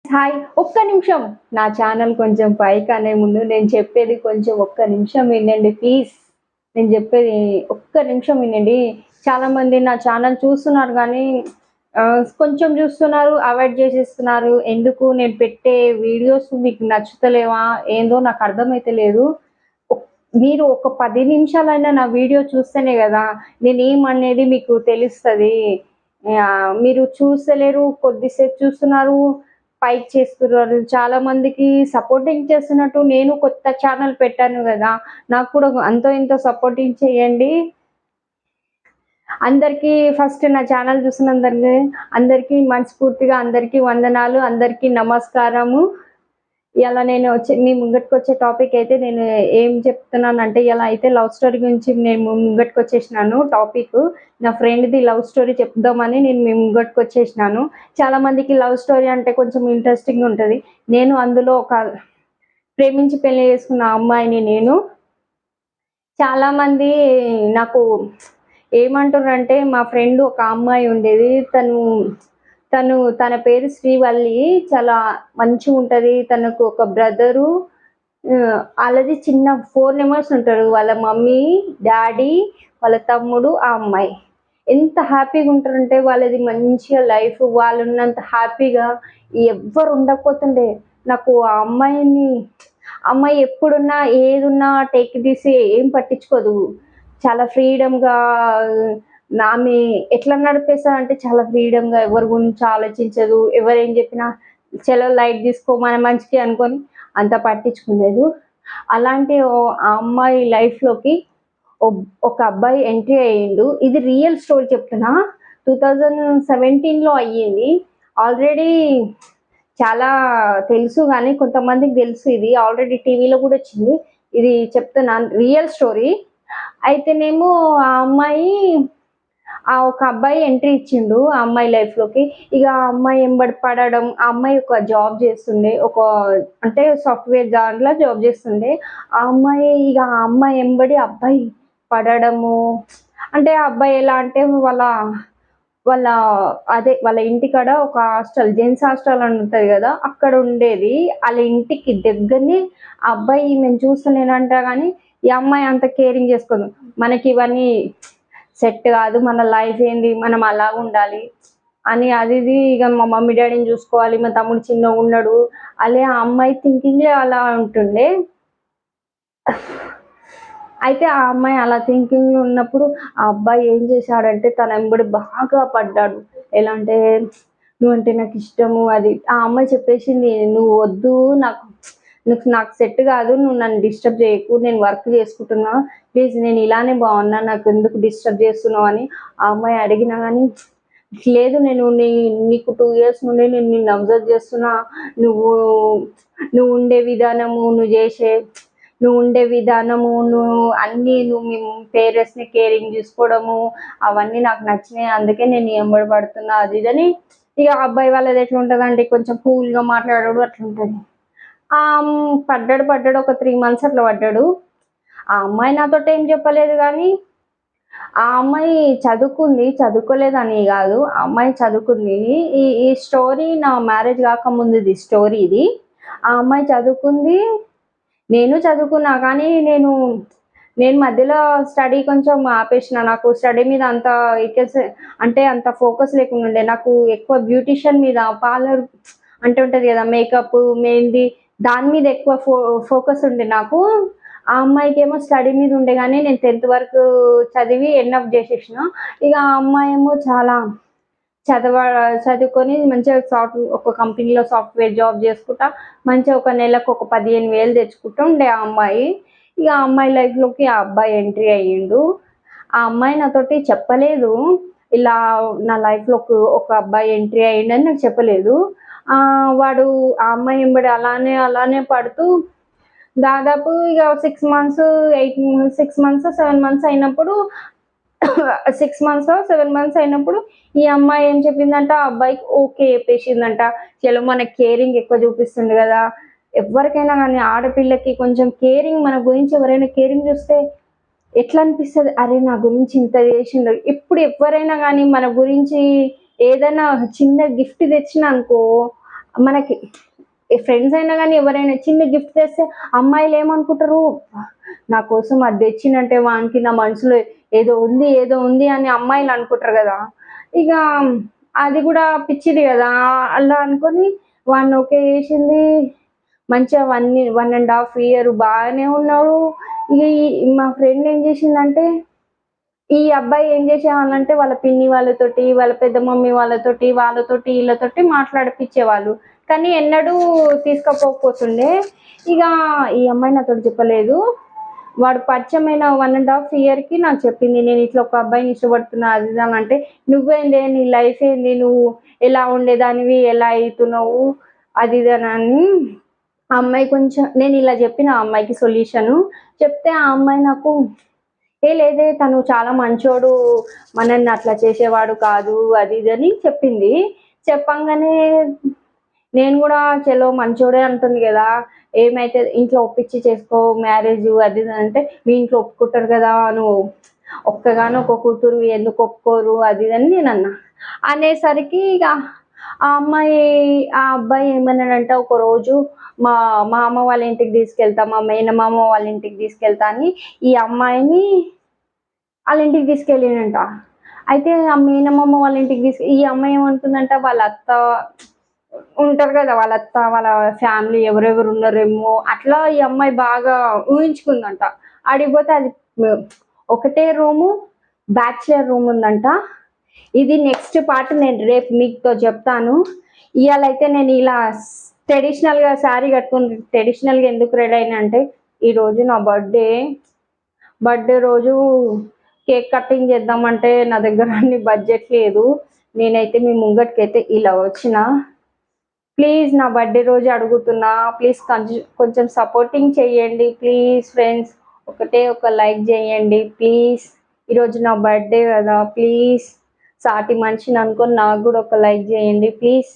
Hi. ఒక్క నిమిషం నా ఛానల్ కొంచెం పైకనే ముందు నేను చెప్పేది కొంచెం ఒక్క నిమిషం వినండి ప్లీజ్. నేను చెప్పేది ఒక్క నిమిషం వినండి. చాలామంది నా ఛానల్ చూస్తున్నారు గానీ కొంచెం చూస్తున్నారు, అవాయిడ్ చేసేస్తున్నారు. ఎందుకు నేను పెట్టే వీడియోస్ మీకు నచ్చుతలేవా? ఏందో నాకు అర్థమైతలేదు. ఒక్ మీరు ఒక 10 నిమిషాలైనా నా వీడియో చూస్తేనే గదా! నేనేమనేది మీకు తెలుస్తది. మీరు చూస్తలేరు, కొద్దిసేపు చూస్తున్నారు, పైకి చేస్తున్నారు. చాలా మందికి సపోర్టింగ్ చేస్తున్నట్టు నేను కొత్త ఛానల్ పెట్టాను గదా! నాకు కూడా అంతో ఇంతో సపోర్టింగ్ చేయండి. అందరికీ ఫస్ట్ నా ఛానల్ చూస్తున్నందరికీ అందరికీ మనస్ఫూర్తిగా అందరికీ వందనాలు, అందరికీ నమస్కారము. ఇయాల నేను మీ ముంగటికొచ్చే టాపిక్ అయితే నేను ఏం చెప్తున్నానంటే, ఇయాల అయితే లవ్ స్టోరీ గురించి నేను ముంగటికొచ్చేసినాను టాపికు. నా ఫ్రెండ్‌ది లవ్ స్టోరీ చెప్దామని నేను మీ ముంగటికొచ్చేసినాను. చాలా మందికి లవ్ స్టోరీ అంటే కొంచెం ఇంట్రెస్టింగ్ ఉంటది. నేను అందులో ఒక ప్రేమించి పెళ్లి చేసుకున్న అమ్మాయిని నేను. చాలామంది నాకు ఏమంటుర్రంటే, మా ఫ్రెండ్ ఒక అమ్మాయి ఉండేది. తన పేరు శ్రీవల్లి. చాలా మంచిగుంటది. తనకు ఒక బ్రదరు, ఆళ్ళది చిన్న 4 మెంబర్స్ ఉంటారు. వాళ్ళ మమ్మీ, డ్యాడీ, వాళ్ళ తమ్ముడు, ఆ అమ్మాయి. ఎంత హ్యాపీగుంటారంటే వాళ్ళది మంచిగా లైఫ్. వాళ్ళున్నంత హ్యాపీగా ఎవ్వరు ఉండకపోతుండే. నాకు ఆ అమ్మాయి ఎప్పుడున్నా, ఏదున్నా టేక్ ఇట్ ఈజీ ఏం పట్టించుకోదు. చాలా ఫ్రీడమ్‌గా ఆమె ఎట్లా నడిపేస్తదంటే చాలా ఫ్రీడమ్‌గా ఎవరి గురించి ఆలోచించదు. ఎవరేం చెప్పినా చలో లైట్ తీసుకో మన మంచికే అనుకోని అంత పట్టించుకునేదు. అలాంటి ఆ అమ్మాయి లైఫ్‌లోకి ఒక అబ్బాయి ఎంట్రీ అయ్యిండు. ఇది రియల్ స్టోరీ చెప్తున్నా. 2017లో అయ్యింది. ఆల్రెడీ చాలా తెలుసు గానీ కొంతమందికి తెలుసు ఇది. ఆల్రెడీ టీవీలో గూడా వచ్చింది. ఇది చెప్తున్నాను రియల్ స్టోరీ. అయితేనేమో ఆ అమ్మాయి ఒక అబ్బాయి ఎంట్రీ ఇచ్చిండు ఆ అమ్మాయి లైఫ్‌లోకి. ఇగ ఆ అమ్మాయి ఎంబడి పడడం, ఆ అమ్మాయి ఒక జాబ్ చేస్తుండే. అంటే సాఫ్ట్‌వేర్ దాంట్లో జాబ్ చేస్తుండే. ఆ అమ్మాయి ఎంబడి అబ్బాయి పడడము. అంటే ఆ అబ్బాయి ఎలా అంటే వాళ్ళ వాళ్ళ వాళ్ళ ఇంటికాడ ఒక హాస్టల్, జెంట్స్ హాస్టల్ అని ఉంటది గదా! అక్కడ ఉండేది. ఆళ్ళ ఇంటికి దగ్గరనే ఆ అబ్బాయి ఈమెను చూస్తలేనంట గానీ, ఈ అమ్మాయి అంత కేరింగ్ చేసుకోదు. మనకివన్నీ సెట్ గాదు. మన లైఫ్ ఏంది? మనం అలాగుండాలి అని అది ఇది ఇగ మా మమ్మీ డ్యాడీని చూసుకోవాలి. మా తమ్ముడు చిన్నగున్నాడు. ఆ అమ్మాయి థింకింగే అలా ఉంటుండే. అయితే ఆ అమ్మాయి అలా థింకింగ్‌లో ఉన్నప్పుడు ఆ అబ్బాయి ఏం చేశాడంటే తన ఎంబడి బాగా పడ్డాడు. ఎలా అంటే నువ్వంటే నాకిష్టము అది. ఆ అమ్మాయి చెప్పేసింది, "నువ్వు వద్దు నాకు నాకు సెట్ కాదు. నువ్వు నన్ను డిస్టర్బ్ చేయకు. నేను వర్క్ చేసుకుంటున్నా. ప్లీజ్ నేను ఇలానే బాగున్నా. నాకెందుకు డిస్టర్బ్ చేస్తున్నావు" అని ఆ అమ్మాయి అడిగినా గానీ, లేదు నేను నీకు 2 ఇయర్స్ నుండి నేను నిన్ను అబ్జర్వ్ చేస్తున్నా. నువ్వు నువ్వు ఉండే విధానము, నువ్వు ఉండే విధానము, నువ్వు మీ పేరెంట్స్‌ని కేరింగ్ చూసుకోవడము, అవన్నీ నాకు నచ్చినాయి. అందుకే నేను నీ ఎంబడి పడుతున్నా అది ఇది అని. ఇగ అబ్బాయి వాళ్ళది ఎట్లుంటదంటే కొంచెం కూల్‌గా మాట్లాడడు అట్లుంటది. పడ్డాడు. ఒక 3 మంత్స్ అట్లా పడ్డాడు. ఆ అమ్మాయి నాతోటేం చెప్పలేదు గానీ, ఆ అమ్మాయి చదువుకుంది. చదువుకోలేదని గాదు. ఆ అమ్మాయి చదువుకుంది. ఈ ఈ స్టోరీ నా మ్యారేజ్ గాకముందుది స్టోరీ ఇది. ఆ అమ్మాయి చదువుకుంది. నేను చదువుకున్నా కానీ నేను మధ్యలో స్టడీ కొంచెం ఆపేసిన. నాకు స్టడీ మీద అంత అంటే అంత ఫోకస్ లేకుండుండే. నాకు ఎక్కువ బ్యూటీషియన్ మీద పార్లర్ అంటే ఉంటది గదా! మేకప్, మెహందీ దాని మీద ఎక్కువ ఫోకస్ ఉండే నాకు. ఆ అమ్మాయికేమో స్టడీ మీద ఉండే గానీ నేను 10థ్ వరకు చదివి ఎనఫ్ జేసేసిన. ఇగ ఆ అమ్మాయేమో చాలా చదవ చదువుకొని మంచిగా ఒక కంపెనీలో సాఫ్ట్‌వేర్ జాబ్ చేసుకుంటా, మంచిగా ఒక నెలకు ఒక 15,000 తెచ్చుకుంటూ ఉండే ఆ అమ్మాయి. ఇగ ఆ అమ్మాయి లైఫ్‌లోకి ఆ అబ్బాయి ఎంట్రీ అయ్యిండు. ఆ అమ్మాయి నాతోటి చెప్పలేదు. ఇలా నా లైఫ్‌లోకి ఒక అబ్బాయి ఎంట్రీ అయ్యిండని నాకు చెప్పలేదు. వాడు ఆ అమ్మాయి ఎంబడి అలానే పడుతూ దాదాపు ఇగ 6 మంత్స్, 6 మంత్సో, 7 మంత్స్ అయినప్పుడు 6 మంత్సో, 7 మంత్స్ అయినప్పుడు ఈ అమ్మాయి ఏం చెప్పిందంట, ఆ అబ్బాయికి ఓకే చెప్పేసిందంట. చలో మనకి కేరింగ్ ఎక్కువ చూపిస్తుండు గదా! ఎవ్వరికైనా గానీ ఆడపిల్లకి కొంచెం కేరింగ్ మన గురించి ఎవరైనా కేరింగ్ చూస్తే ఎట్లా అనిపిస్తది? అరే! నా గురించి ఇంత చేసిండు. ఇప్పుడు ఎవ్వరైనా గానీ మన గురించి ఏదైనా చిన్న గిఫ్ట్ తెచ్చినా అనుకో, మనకి ఫ్రెండ్స్ అయినా కానీ ఎవరైనా చిన్న గిఫ్ట్ తెస్తే అమ్మాయిలు ఏమనుకుంటారు, నా కోసం అది తెచ్చిందంటే వానికి నా మనసులో ఏదో ఉంది అని అమ్మాయిలు అనుకుంటారు కదా. ఇక అది కూడా పిచ్చిది కదా, అలా అనుకొని వాడిని ఓకే చేసింది. మంచిగా 1.5 ఇయర్ బాగానే ఉన్నాడు. ఇక మా ఫ్రెండ్ ఏం చేసిందంటే, ఈ అబ్బాయి ఏం చేసేవాళ్ళంటే వాళ్ళ పిన్ని వాళ్ళతోటి, వాళ్ళ పెద్ద మమ్మీ వాళ్ళతోటి వీళ్ళతోటి మాట్లాడిపిచ్చేవాళ్ళు. కానీ ఎన్నడూ తీసుకపోకపోతుండే. ఇక ఈ అమ్మాయి నాతోటి చెప్పలేదు. వాడు పరిచయమైన 1.5 ఇయర్‌కి నాకు చెప్పింది. నేను ఇట్లా ఒక అబ్బాయిని ఇష్టపడుతున్నా అది ఇది అని అంటే, నువ్వేందే నీ లైఫ్ ఏంది? నువ్వు ఎలా ఉండేదానివి? ఎలా అయితున్నావు? అది ఇది అని ఆ అమ్మాయి కొంచెం నేను ఇలా చెప్పిన ఆ అమ్మాయికి సొల్యూషను. చెప్తే ఆ అమ్మాయి నాకు లేదే తను చాలా మంచోడు, మనల్ని అట్లా చేసేవాడు కాదు అది ఇది అని చెప్పింది. చెప్పంగానే నేను గూడా చలో మంచోడే అంటుంది గదా, ఏమైతే ఇంట్లో ఒప్పించి చేసుకో మ్యారేజు అది ఇది అంటే, మీ ఇంట్లో ఒప్పుకుంటారు గదా, నువ్వు ఒక్కగానొక్క కూతురివి ఎందుకు ఒప్పుకోరు అది ఇది అని నేనన్నా. అనేసరికి ఇగ ఆ అబ్బాయి ఏమన్నాడంటే ఒకరోజు మా మామ వాళ్ళ ఇంటికి తీసుకెళ్తా, మా మేనమామ వాళ్ళ ఇంటికి తీసుకెళ్తా అని ఈ అమ్మాయిని ఆళ్ళ ఇంటికి తీసుకెళ్ళిండంట. అయితే ఆ మేనమామ వాళ్ళ ఇంటికి ఈ అమ్మాయి ఏమనుకుందంట, వాళ్ళ అత్త ఉంటారు గదా, వాళ్ళ అత్త, వాళ్ళ ఫ్యామిలీ ఎవరెవరు ఉన్నారేమో అట్లా ఈ అమ్మాయి బాగా ఊహించుకుందంట. ఆడికి పోతే అది మ్ ఒకటే రూము, బ్యాచిలర్ రూమ్ ఉందంట. ఇది నెక్స్ట్ పార్ట్ నేను రేపు మీతో చెప్తాను. ఇయాలైతే నేను ఇలా ట్రెడిషనల్‌గా శారీ కట్టుకొని ట్రెడిషనల్‌గా ఎందుకు రెడీ అయినా అంటే, ఈరోజు నా బర్త్‌డే రోజు కేక్ కటింగ్ చేద్దామంటే నా దగ్గర అన్ని బడ్జెట్ లేదు. నేనైతే మీ ముంగటికైతే ఇలా వచ్చిన. ప్లీజ్ నా బర్త్‌డే రోజు అడుగుతున్నా. ప్లీజ్ కొంచెం సపోర్టింగ్ చేయండి. ప్లీజ్ ఫ్రెండ్స్ ఒకటే ఒక లైక్ చేయండి ప్లీజ్. ఈరోజు నా బర్త్‌డే కదా, ప్లీజ్ సాటి మనిషిని అనుకొని నాకు కూడా ఒక లైక్ చేయండి ప్లీజ్.